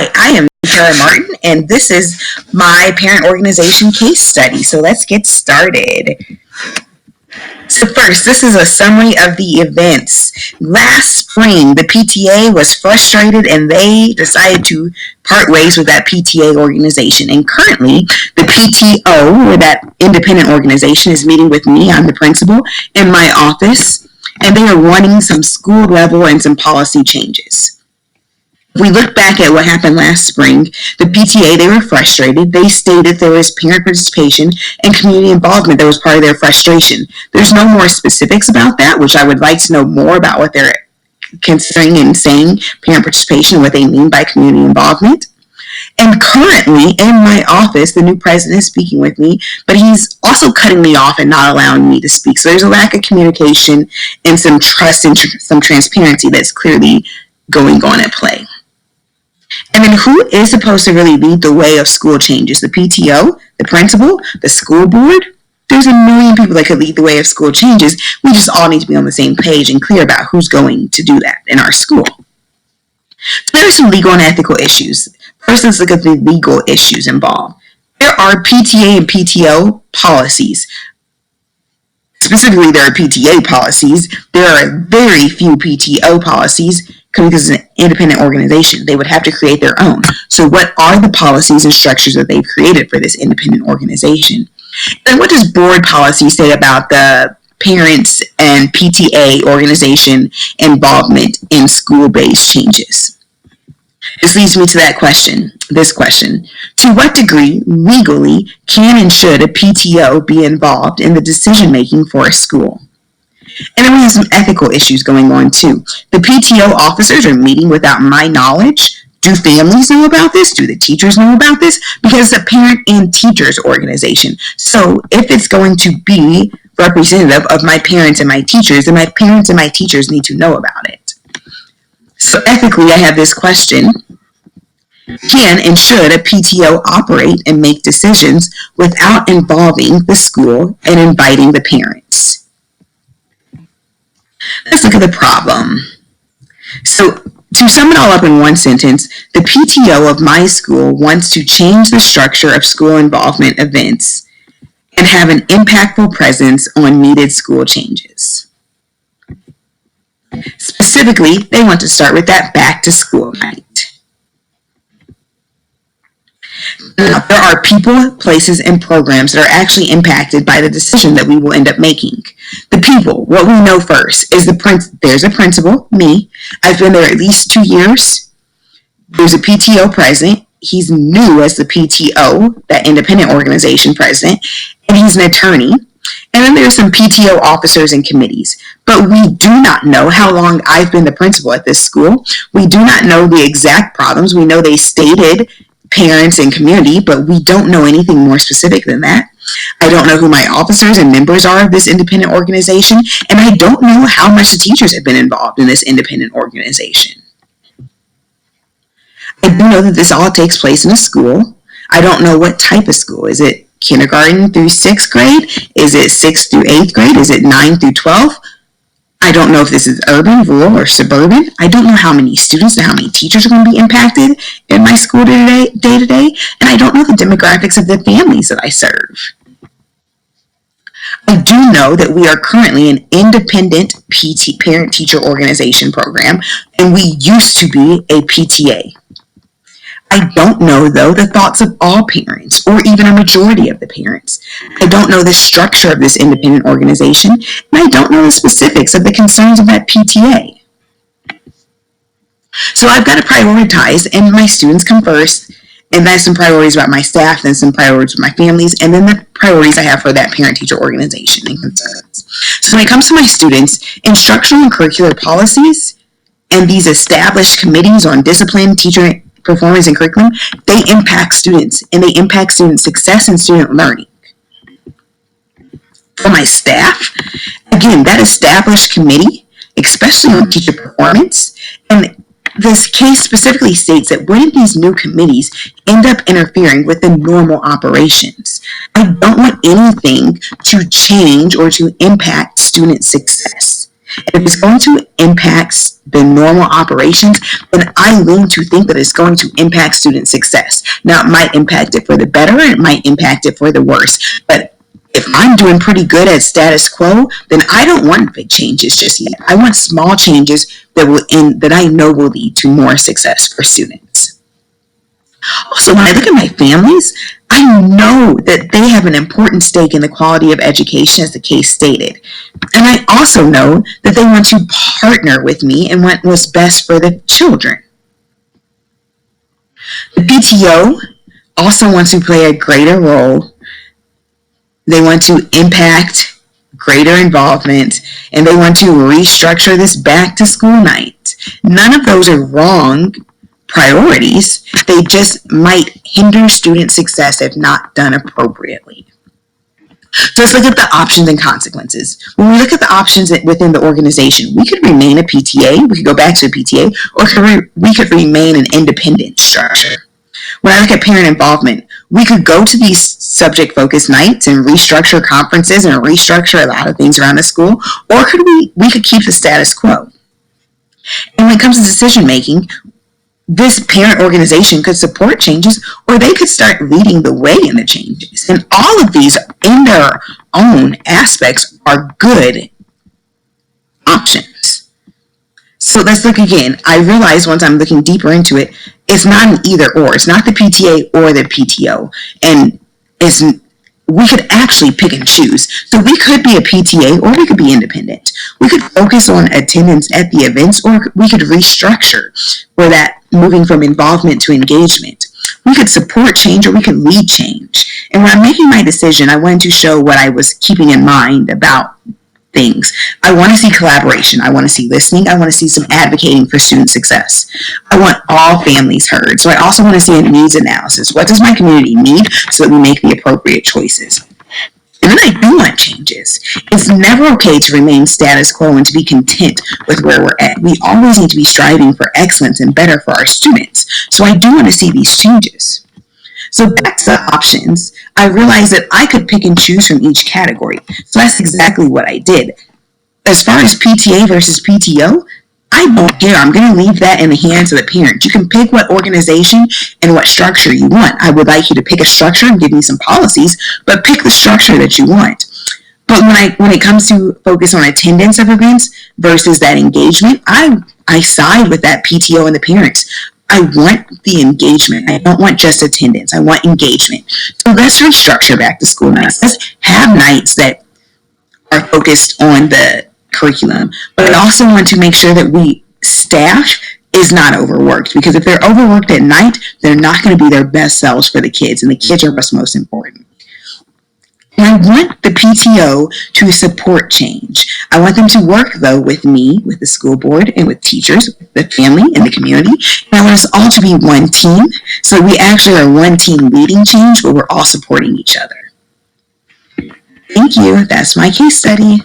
Hi, I am Tara Martin, and this is my parent organization case study. So let's get started. So first, this is a summary of the events. Last spring, the PTA was frustrated and they decided to part ways with that PTA organization. And currently, the PTO, or that independent organization, is meeting with me, I'm the principal, in my office, and they are wanting some school level and some policy changes. If we look back at what happened last spring, the PTA, they were frustrated. They stated there was parent participation and community involvement that was part of their frustration. There's no more specifics about that, which I would like to know more about what they're considering and saying parent participation and what they mean by community involvement. And currently in my office, the new president is speaking with me, but he's also cutting me off and not allowing me to speak. So there's a lack of communication and some trust and some transparency that's clearly going on at play. And then who is supposed to really lead the way of school changes? The PTO, the principal, the school board? There's a million people that could lead the way of school changes. We just all need to be on the same page and clear about who's going to do that in our school. So there are some legal and ethical issues. First, let's look at the legal issues involved. There are PTA and PTO policies. Specifically, there are PTA policies. There are very few PTO policies because it's an independent organization. They would have to create their own. So what are the policies and structures that they've created for this independent organization? And what does board policy say about the parents and PTA organization involvement in school-based changes? This leads me to this question. To what degree, legally, can and should a PTO be involved in the decision-making for a school? And then we have some ethical issues going on too. The PTO officers are meeting without my knowledge. Do families know about this? Do the teachers know about this? Because it's a parent and teachers organization. So if it's going to be representative of my parents and my teachers, then my parents and my teachers need to know about it. So ethically, I have this question. Can and should a PTO operate and make decisions without involving the school and inviting the parents? Let's look at the problem. So to sum it all up in one sentence, the PTO of my school wants to change the structure of school involvement events and have an impactful presence on needed school changes. Specifically, they want to start with that back to school night. Now, there are people, places, and programs that are actually impacted by the decision that we will end up making. The people, what we know first is there's a principal, me. I've been there at least 2 years. There's a PTO president. He's new as the PTO, that independent organization president, and he's an attorney. And then there's some PTO officers and committees. But we do not know how long I've been the principal at this school. We do not know the exact problems. We know they stated parents and community, but we don't know anything more specific than that. I don't know who my officers and members are of this independent organization, and I don't know how much the teachers have been involved in this independent organization. I do know that this all takes place in a school. I don't know what type of school. Is it kindergarten through 6th grade? Is it 6th through 8th grade? Is it 9 through 12? I don't know if this is urban, rural, or suburban. I don't know how many students and how many teachers are going to be impacted in my school day to day, and I don't know the demographics of the families that I serve. I do know that we are currently an independent parent-teacher organization program, and we used to be a PTA. I don't know, though, the thoughts of all parents, or even a majority of the parents. I don't know the structure of this independent organization, and I don't know the specifics of the concerns of that PTA. So I've got to prioritize, and my students come first, and that's some priorities about my staff, then some priorities with my families, and then the priorities I have for that parent-teacher organization and concerns. So when it comes to my students, instructional and curricular policies and these established committees on discipline, teacher performance, and curriculum, they impact students, and they impact student success and student learning. For my staff, again, that established committee, especially on teacher performance, and this case specifically states that when these new committees end up interfering with the normal operations, I don't want anything to change or to impact student success. If it's going to impact the normal operations, then I lean to think that it's going to impact student success. Now, it might impact it for the better, and it might impact it for the worse. But if I'm doing pretty good at status quo, then I don't want big changes just yet. I want small changes that I know will lead to more success for students. Also, when I look at my families, I know that they have an important stake in the quality of education, as the case stated. And I also know that they want to partner with me and want what's best for the children. The PTO also wants to play a greater role. They want to impact greater involvement, and they want to restructure this back to school night. None of those are wrong priorities. They just might hinder student success if not done appropriately. So let's look at the options and consequences. When we look at the options within the organization, we could remain a PTA, we could go back to a PTA, or we could remain an independent structure. When I look at parent involvement, we could go to these subject-focused nights and restructure conferences and restructure a lot of things around the school, or we could keep the status quo. And when it comes to decision-making, this parent organization could support changes, or they could start leading the way in the changes. And all of these, in their own aspects, are good options. So let's look again. I realize once I'm looking deeper into it, it's not an either or. It's not the PTA or the PTO. And we could actually pick and choose. So we could be a PTA or we could be independent. We could focus on attendance at the events, or we could restructure for that, moving from involvement to engagement. We could support change or we could lead change. And when I'm making my decision, I wanted to show what I was keeping in mind about things. I want to see collaboration. I want to see listening. I want to see some advocating for student success. I want all families heard. So I also want to see a needs analysis. What does my community need so that we make the appropriate choices? And then I do want changes. It's never okay to remain status quo and to be content with where we're at. We always need to be striving for excellence and better for our students. So I do want to see these changes. So back to the options, I realized that I could pick and choose from each category. So that's exactly what I did. As far as PTA versus PTO, I don't care. I'm going to leave that in the hands of the parents. You can pick what organization and what structure you want. I would like you to pick a structure and give me some policies, but pick the structure that you want. But when it comes to focus on attendance of events versus that engagement, I side with that PTO and the parents. I want the engagement. I don't want just attendance. I want engagement. So let's restructure back to school nights. Let's have nights that are focused on the curriculum. But I also want to make sure that staff is not overworked, because if they're overworked at night, they're not going to be their best selves for the kids, and the kids are what's most important. And I want the PTO to support change. I want them to work, though, with me, with the school board, and with teachers, the family, and the community. And I want us all to be one team. So we actually are one team leading change, but we're all supporting each other. Thank you. That's my case study.